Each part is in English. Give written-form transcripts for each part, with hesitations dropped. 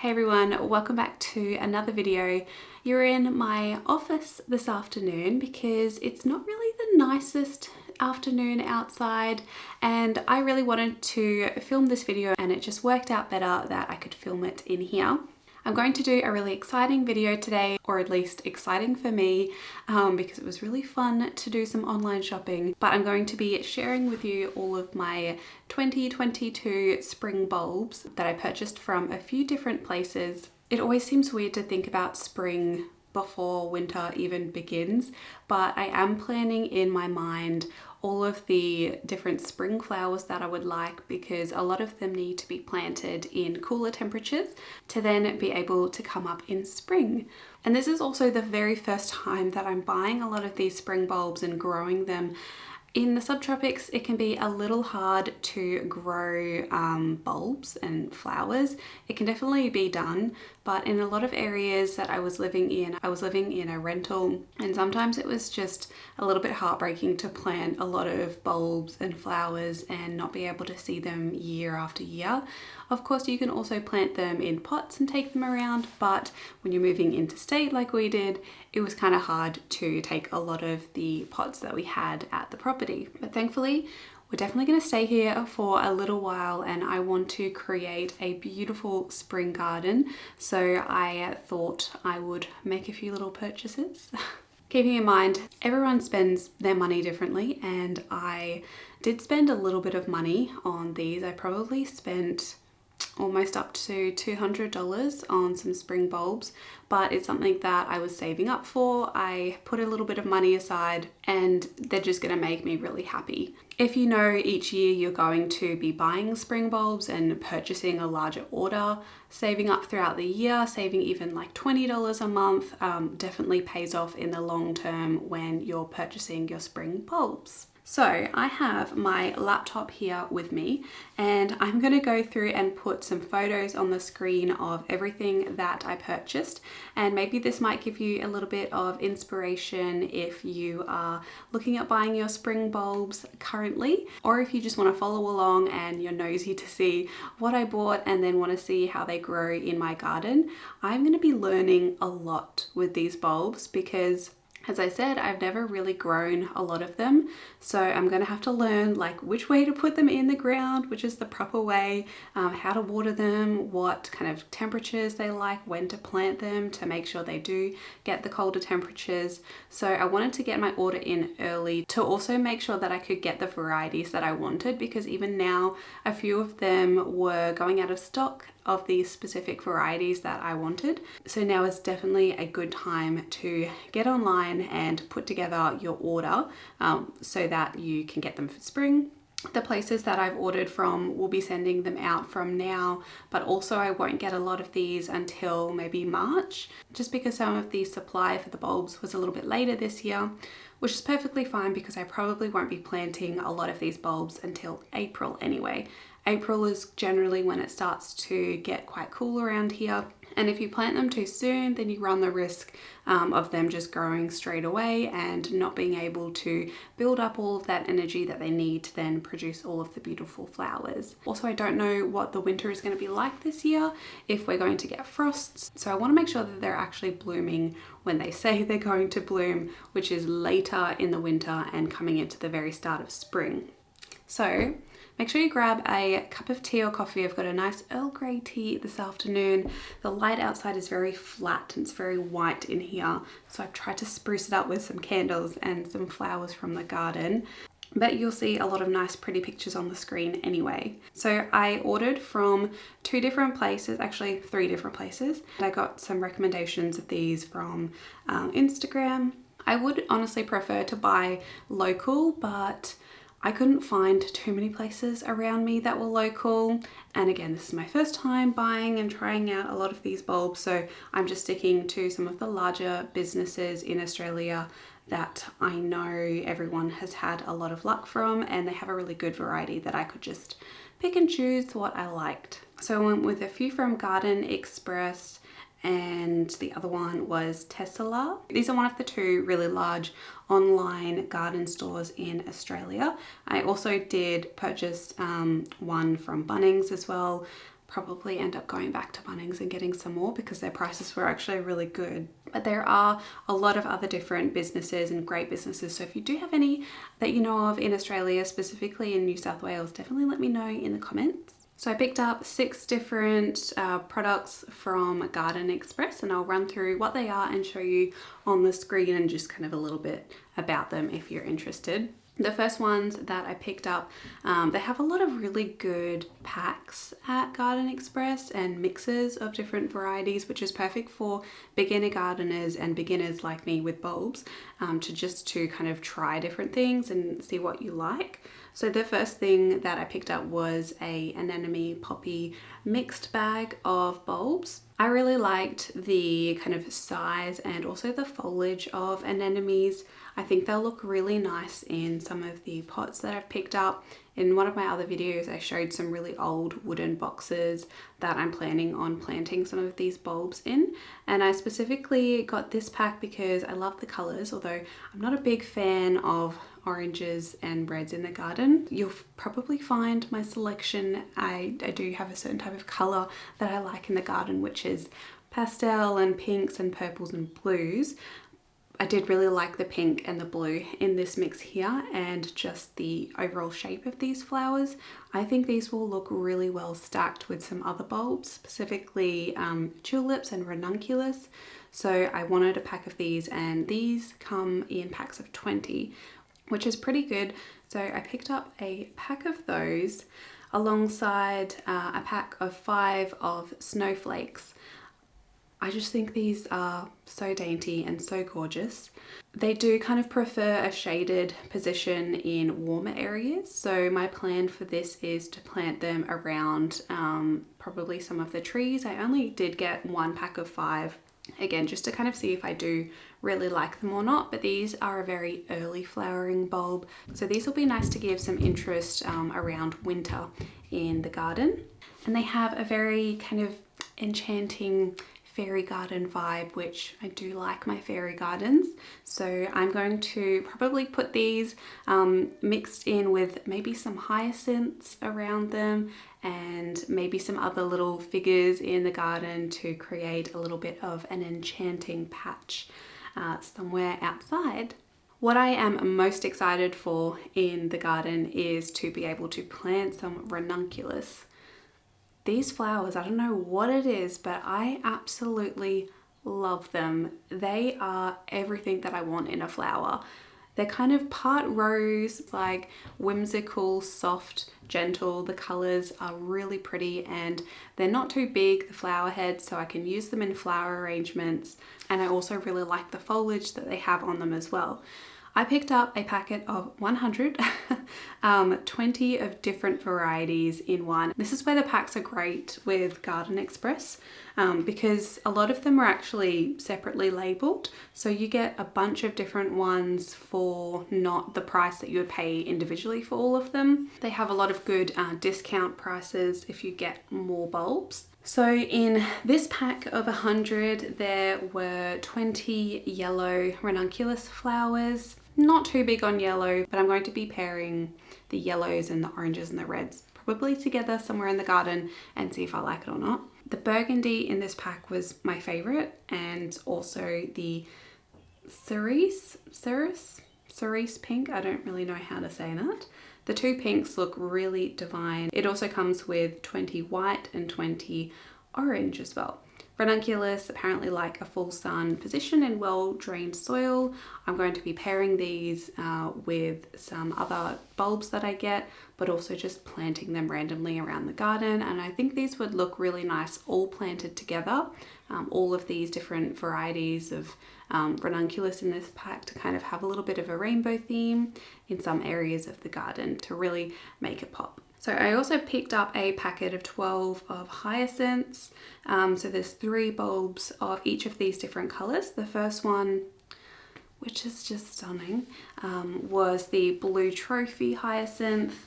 Hey everyone, welcome back to another video. You're in my office this afternoon because it's not really the nicest afternoon outside, and I really wanted to film this video and it just worked out better that I could film it in here. I'm going to do a really exciting video today, or at least exciting for me, because it was really fun to do some online shopping. But I'm going to be sharing with you all of my 2022 spring bulbs that I purchased from a few different places. It always seems weird to think about spring before winter even begins, but I am planning in my mind all of the different spring flowers that I would like, because a lot of them need to be planted in cooler temperatures to then be able to come up in spring. And this is also the very first time that I'm buying a lot of these spring bulbs and growing them. In the subtropics, it can be a little hard to grow bulbs and flowers. It can definitely be done, but in a lot of areas that I was living in a rental, and sometimes it was just a little bit heartbreaking to plant a lot of bulbs and flowers and not be able to see them year after year. Of course, you can also plant them in pots and take them around, but when you're moving interstate like we did, it was kind of hard to take a lot of the pots that we had at the property. But thankfully, we're definitely going to stay here for a little while, and I want to create a beautiful spring garden. So I thought I would make a few little purchases. Keeping in mind, everyone spends their money differently, and I did spend a little bit of money on these. I probably spent almost up to $200 on some spring bulbs, but it's something that I was saving up for. I put a little bit of money aside and they're just going to make me really happy. If you know each year you're going to be buying spring bulbs and purchasing a larger order, saving up throughout the year, saving even like $20 a month, definitely pays off in the long term when you're purchasing your spring bulbs. So I have my laptop here with me, and I'm going to go through and put some photos on the screen of everything that I purchased, and maybe this might give you a little bit of inspiration if you are looking at buying your spring bulbs currently, or if you just want to follow along and you're nosy to see what I bought and then want to see how they grow in my garden. I'm going to be learning a lot with these bulbs because, as I said, I've never really grown a lot of them, so I'm going to have to learn like which way to put them in the ground, which is the proper way, how to water them, what kind of temperatures they like, when to plant them to make sure they do get the colder temperatures. So I wanted to get my order in early to also make sure that I could get the varieties that I wanted, because even now a few of them were going out of stock of the specific varieties that I wanted. So now is definitely a good time to get online and put together your order so that you can get them for spring. The places that I've ordered from will be sending them out from now, but also I won't get a lot of these until maybe March, just because some of the supply for the bulbs was a little bit later this year, which is perfectly fine because I probably won't be planting a lot of these bulbs until April anyway. April is generally when it starts to get quite cool around here, and if you plant them too soon, then you run the risk of them just growing straight away and not being able to build up all of that energy that they need to then produce all of the beautiful flowers. Also, I don't know what the winter is going to be like this year, if we're going to get frosts, so I want to make sure that they're actually blooming when they say they're going to bloom, which is later in the winter and coming into the very start of spring. So make sure you grab a cup of tea or coffee. I've got a nice Earl Grey tea this afternoon. The light outside is very flat and it's very white in here, so I've tried to spruce it up with some candles and some flowers from the garden. But you'll see a lot of nice pretty pictures on the screen anyway. So I ordered from two different places, actually three different places. I got some recommendations of these from Instagram. I would honestly prefer to buy local, but I couldn't find too many places around me that were local. And again, this is my first time buying and trying out a lot of these bulbs, so I'm just sticking to some of the larger businesses in Australia that I know everyone has had a lot of luck from, and they have a really good variety that I could just pick and choose what I liked. So I went with a few from Garden Express, and the other one was Tesselaar. These are one of the two really large online garden stores in Australia. I also did purchase one from Bunnings as well, probably end up going back to Bunnings and getting some more because their prices were actually really good. But there are a lot of other different businesses and great businesses. So if you do have any that you know of in Australia, specifically in New South Wales, definitely let me know in the comments. So I picked up 6 different products from Garden Express, and I'll run through what they are and show you on the screen and just kind of a little bit about them if you're interested. The first ones that I picked up, they have a lot of really good packs at Garden Express and mixes of different varieties, which is perfect for beginner gardeners and beginners like me with bulbs, to kind of try different things and see what you like. So the first thing that I picked up was a anemone poppy mixed bag of bulbs. I really liked the kind of size and also the foliage of anemones. I think they'll look really nice in some of the pots that I've picked up. In one of my other videos, I showed some really old wooden boxes that I'm planning on planting some of these bulbs in. And I specifically got this pack because I love the colors, although I'm not a big fan of oranges and reds in the garden. You'll probably find my selection, I do have a certain type of color that I like in the garden, which is pastel and pinks and purples and blues. I did really like the pink and the blue in this mix here, and just the overall shape of these flowers. I think these will look really well stacked with some other bulbs, specifically tulips and ranunculus. So I wanted a pack of these, and these come in packs of 20, which is pretty good. So I picked up a pack of those alongside a pack of 5 of snowflakes. I just think these are so dainty and so gorgeous. They do kind of prefer a shaded position in warmer areas. So my plan for this is to plant them around probably some of the trees. I only did get 1 pack of 5, again, just to kind of see if I do really like them or not. But these are a very early flowering bulb. So these will be nice to give some interest around winter in the garden. And they have a very kind of enchanting fairy garden vibe, which I do like my fairy gardens. So I'm going to probably put these mixed in with maybe some hyacinths around them and maybe some other little figures in the garden to create a little bit of an enchanting patch somewhere outside. What I am most excited for in the garden is to be able to plant some ranunculus. These flowers, I don't know what it is, but I absolutely love them. They are everything that I want in a flower. They're kind of part rose, like whimsical, soft, gentle. The colors are really pretty and they're not too big, the flower heads, so I can use them in flower arrangements. And I also really like the foliage that they have on them as well. I picked up a packet of 100, 20 of different varieties in one. This is where the packs are great with Garden Express because a lot of them are actually separately labeled. So you get a bunch of different ones for not the price that you would pay individually for all of them. They have a lot of good discount prices if you get more bulbs. So in this pack of 100, there were 20 yellow ranunculus flowers. Not too big on yellow, but I'm going to be pairing the yellows and the oranges and the reds probably together somewhere in the garden and see if I like it or not. The burgundy in this pack was my favorite, and also the cerise pink. I don't really know how to say that. The 2 pinks look really divine. It also comes with 20 white and 20 orange as well. Ranunculus apparently like a full sun position in well-drained soil. I'm going to be pairing these with some other bulbs that I get, but also just planting them randomly around the garden. And I think these would look really nice all planted together. All of these different varieties of ranunculus in this pack to kind of have a little bit of a rainbow theme in some areas of the garden to really make it pop. So I also picked up a packet of 12 of hyacinths. So there's 3 bulbs of each of these different colors. The first one, which is just stunning, was the blue trophy hyacinth.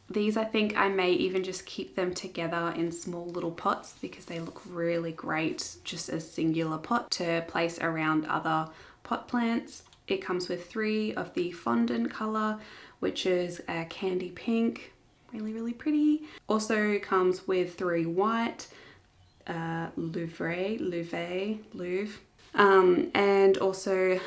These, I think I may even just keep them together in small little pots because they look really great just as singular pot to place around other pot plants. It comes with 3 of the fondant color, which is a candy pink. really, really pretty. Also comes with 3 white, Louvre, and also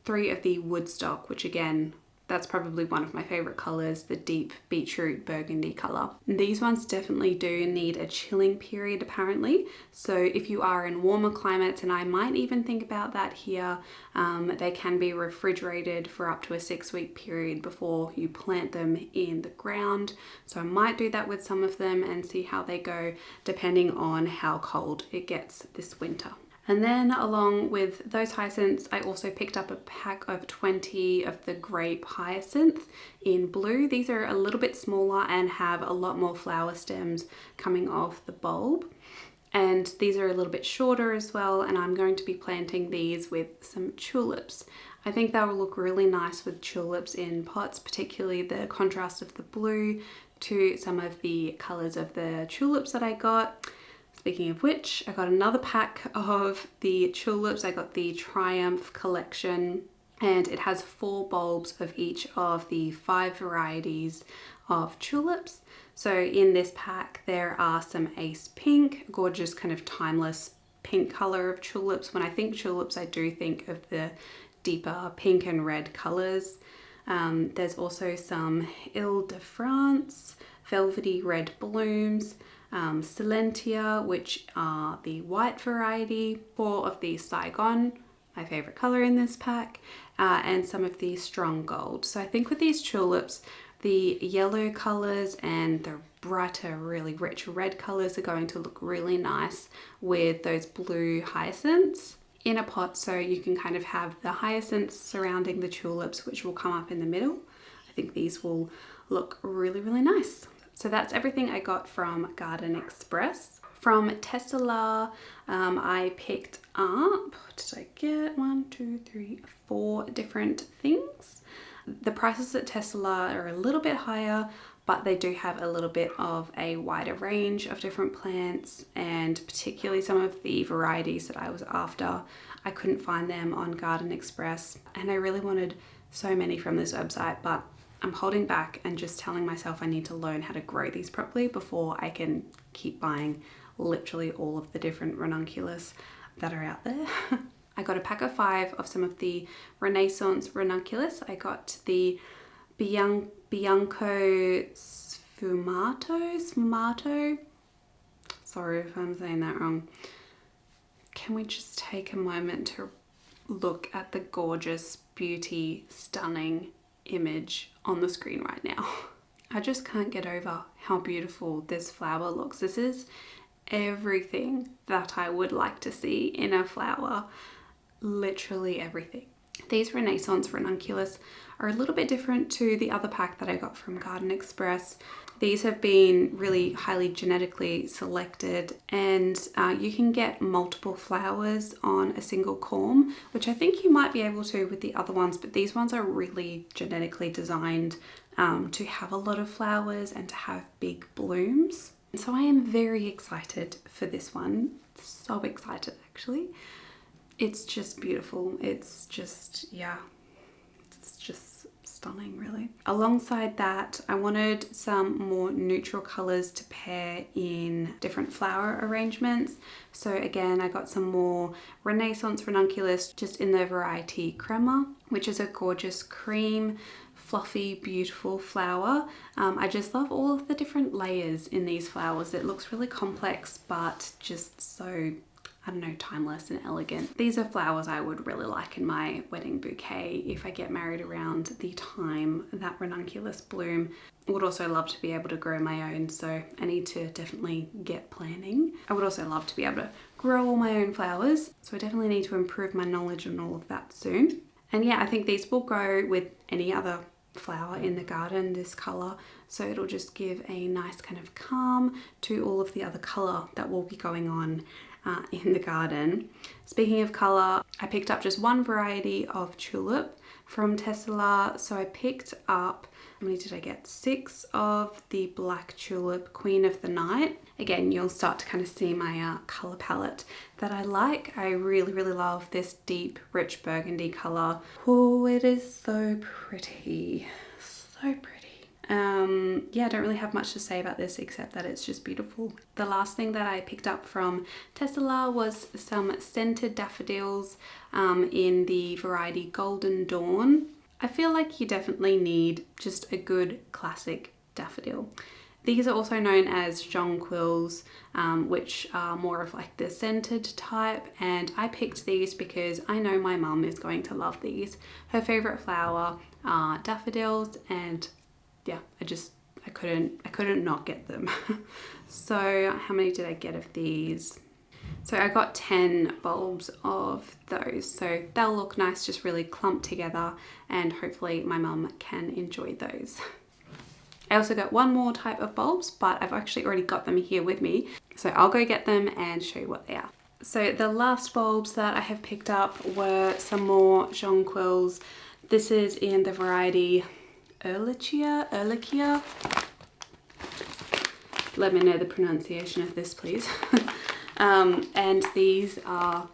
3 of the Woodstock, which again, that's probably one of my favorite colors, the deep beetroot burgundy color. These ones definitely do need a chilling period apparently. So if you are in warmer climates, and I might even think about that here, they can be refrigerated for up to a 6-week period before you plant them in the ground. So I might do that with some of them and see how they go depending on how cold it gets this winter. And then along with those hyacinths, I also picked up a pack of 20 of the Grape Hyacinth in blue. These are a little bit smaller and have a lot more flower stems coming off the bulb. And these are a little bit shorter as well, and I'm going to be planting these with some tulips. I think that will look really nice with tulips in pots, particularly the contrast of the blue to some of the colors of the tulips that I got. Speaking of which, I got another pack of the tulips. I got the Triumph collection, and it has 4 bulbs of each of the 5 varieties of tulips. So in this pack there are some Ace Pink, gorgeous kind of timeless pink color of tulips. When I think tulips, I do think of the deeper pink and red colors. There's also some Ile-de-France, velvety red blooms, Silentia, which are the white variety, 4 of the Saigon, my favorite color in this pack, and some of the strong gold. So I think with these tulips, the yellow colors and the brighter, really rich red colors are going to look really nice with those blue hyacinths in a pot. So you can kind of have the hyacinths surrounding the tulips, which will come up in the middle. I think these will look really, really nice. So that's everything I got from Garden Express. From Tesselaar, I picked up, what did I get? 1, 2, 3, 4 different things. The prices at Tesselaar are a little bit higher, but they do have a little bit of a wider range of different plants, and particularly some of the varieties that I was after, I couldn't find them on Garden Express, and I really wanted so many from this website, but I'm holding back and just telling myself I need to learn how to grow these properly before I can keep buying literally all of the different Ranunculus that are out there. I got a pack of 5 of some of the Renaissance Ranunculus. I got the Bianco Sfumato. Sorry if I'm saying that wrong. Can we just take a moment to look at the gorgeous, beauty, stunning image on the screen right now? I just can't get over how beautiful this flower looks. This is everything that I would like to see in a flower. Literally everything. These Renaissance Ranunculus are a little bit different to the other pack that I got from Garden Express. These have been really highly genetically selected, and you can get multiple flowers on a single corm, which I think you might be able to with the other ones, but these ones are really genetically designed to have a lot of flowers and to have big blooms. So I am very excited for this one. So excited actually. It's just beautiful. It's just, yeah, it's just stunning really. Alongside that, I wanted some more neutral colors to pair in different flower arrangements. So again, I got some more Renaissance Ranunculus just in the variety Crema, which is a gorgeous cream, fluffy, beautiful flower. I just love all of the different layers in these flowers. It looks really complex, but just so, I don't know, timeless and elegant. These are flowers I would really like in my wedding bouquet if I get married around the time that Ranunculus bloom. I would also love to be able to grow my own, so I need to definitely get planning. I would also love to be able to grow all my own flowers, so I definitely need to improve my knowledge on all of that soon. And yeah, I think these will go with any other flower in the garden, this color, so it'll just give a nice kind of calm to all of the other color that will be going on in the garden. Speaking of color, I picked up just one variety of tulip from Tesselaar. So I picked up, how many did I get? 6 of the black tulip, Queen of the Night. Again, you'll start to kind of see my color palette that I like. I really, really love this deep, rich burgundy color. Oh, it is so pretty. So pretty. Yeah, I don't really have much to say about this except that it's just beautiful. The last thing that I picked up from Tesselaar was some scented daffodils in the variety Golden Dawn. I feel like you definitely need just a good classic daffodil. These are also known as jonquils, which are more of like the scented type, and I picked these because I know my mum is going to love these. Her favourite flower are daffodils, and yeah, I couldn't not get them. So how many did I get of these? So I got 10 bulbs of those, so they'll look nice, just really clumped together, and hopefully my mum can enjoy those. I also got one more type of bulbs, but I've actually already got them here with me, so I'll go get them and show you what they are. So the last bulbs that I have picked up were some more jonquils. This is in the variety Ehrlichia. Let me know the pronunciation of this, please. And these are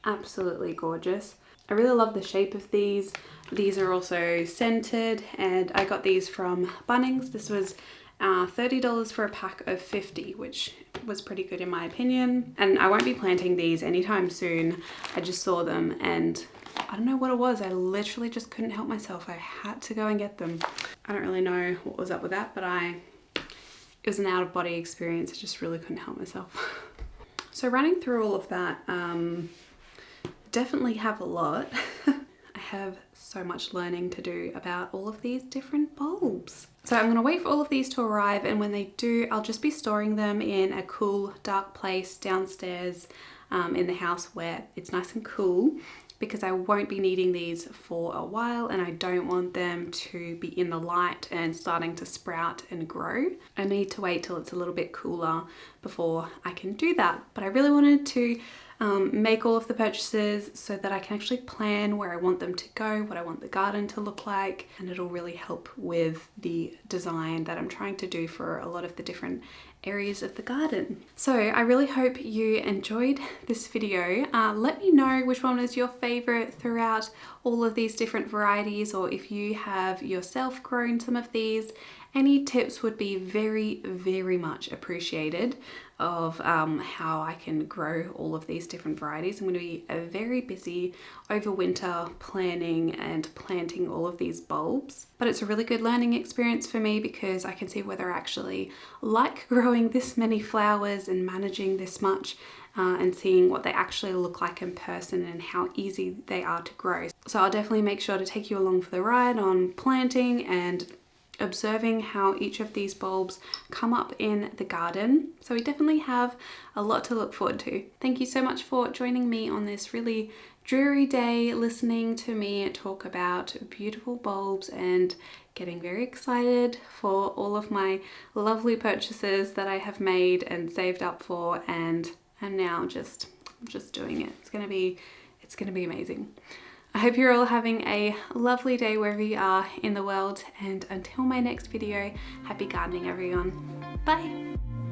absolutely gorgeous. I really love the shape of these. These are also scented, and I got these from Bunnings. This was $30 for a pack of 50, which was pretty good in my opinion. And I won't be planting these anytime soon. I just saw them and I don't know what it was. I literally just couldn't help myself. I had to go and get them. I don't really know what was up with that, but it was an out-of-body experience. I just really couldn't help myself. So running through all of that, definitely have a lot. I have so much learning to do about all of these different bulbs. So I'm gonna wait for all of these to arrive, and when they do, I'll just be storing them in a cool, dark place downstairs in the house where it's nice and cool, because I won't be needing these for a while and I don't want them to be in the light and starting to sprout and grow. I need to wait till it's a little bit cooler before I can do that. But I really wanted to make all of the purchases so that I can actually plan where I want them to go, what I want the garden to look like, and it'll really help with the design that I'm trying to do for a lot of the different areas of the garden. So I really hope you enjoyed this video. Let me know which one was your favorite throughout all of these different varieties, or if you have yourself grown some of these. Any tips would be very, very much appreciated of how I can grow all of these different varieties. I'm going to be very busy over winter planning and planting all of these bulbs, but it's a really good learning experience for me because I can see whether I actually like growing this many flowers and managing this much, and seeing what they actually look like in person and how easy they are to grow. So I'll definitely make sure to take you along for the ride on planting and observing how each of these bulbs come up in the garden. So we definitely have a lot to look forward to. Thank you so much for joining me on this really dreary day, listening to me talk about beautiful bulbs and getting very excited for all of my lovely purchases that I have made and saved up for, and I'm now just doing it. It's gonna be amazing. I hope you're all having a lovely day wherever you are in the world, and until my next video, happy gardening everyone. Bye!